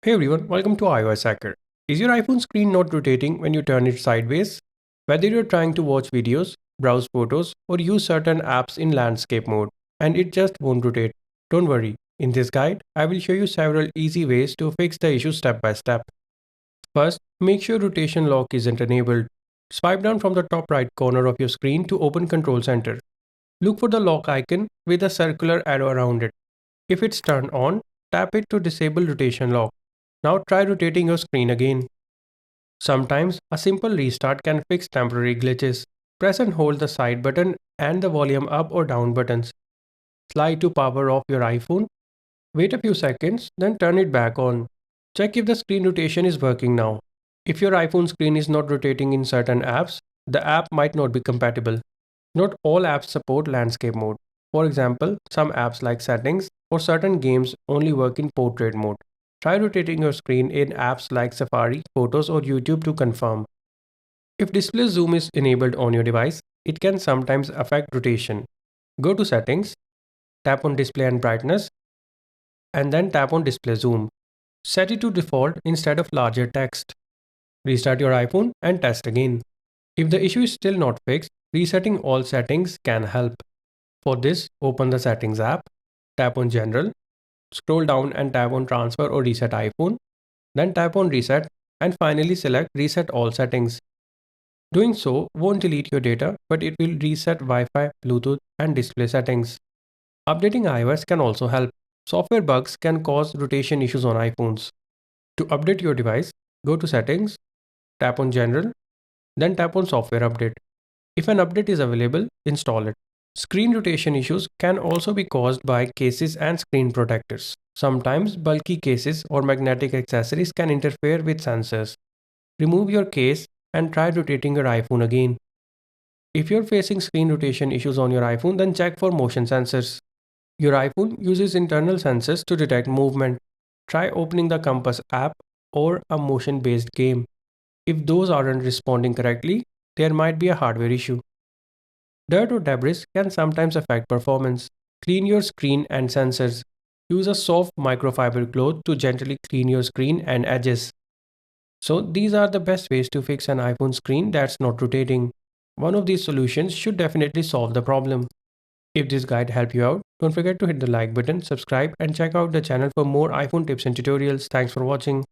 Hey everyone, welcome to iOS Hacker. Is your iPhone screen not rotating when you turn it sideways? Whether you're trying to watch videos, browse photos, or use certain apps in landscape mode, and it just won't rotate, don't worry. In this guide, I will show you several easy ways to fix the issue step by step. First, make sure rotation lock isn't enabled. Swipe down from the top right corner of your screen to open Control Center. Look for the lock icon with a circular arrow around it. If it's turned on, tap it to disable rotation lock. Now try rotating your screen again. Sometimes a simple restart can fix temporary glitches. Press and hold the side button and the volume up or down buttons. Slide to power off your iPhone. Wait a few seconds, then turn it back on. Check if the screen rotation is working now. If your iPhone screen is not rotating in certain apps, the app might not be compatible. Not all apps support landscape mode. For example, some apps like settings or certain games only work in portrait mode. Try rotating your screen in apps like Safari, Photos, or YouTube to confirm. If display zoom is enabled on your device, it can sometimes affect rotation. Go to Settings, tap on Display and Brightness, and then tap on Display Zoom. Set it to default instead of larger text. Restart your iPhone and test again. If the issue is still not fixed, resetting all settings can help. For this, open the Settings app, tap on General, scroll down and tap on Transfer or Reset iPhone, then tap on Reset and finally select Reset All Settings. Doing so won't delete your data, but it will reset Wi-Fi, Bluetooth, and display settings. Updating iOS can also help. Software bugs can cause rotation issues on iPhones. To update your device, go to Settings, tap on General, then tap on Software Update. If an update is available, install it. Screen rotation issues can also be caused by cases and screen protectors. Sometimes bulky cases or magnetic accessories can interfere with sensors. Remove your case and try rotating your iPhone again. If you're facing screen rotation issues on your iPhone, then check for motion sensors. Your iPhone uses internal sensors to detect movement. Try opening the Compass app or a motion based game. If those aren't responding correctly, there might be a hardware issue. Dirt or debris can sometimes affect performance. Clean your screen and sensors. Use a soft microfiber cloth to gently clean your screen and edges. So, these are the best ways to fix an iPhone screen that's not rotating. One of these solutions should definitely solve the problem. If this guide helped you out, don't forget to hit the like button, subscribe, and check out the channel for more iPhone tips and tutorials. Thanks for watching.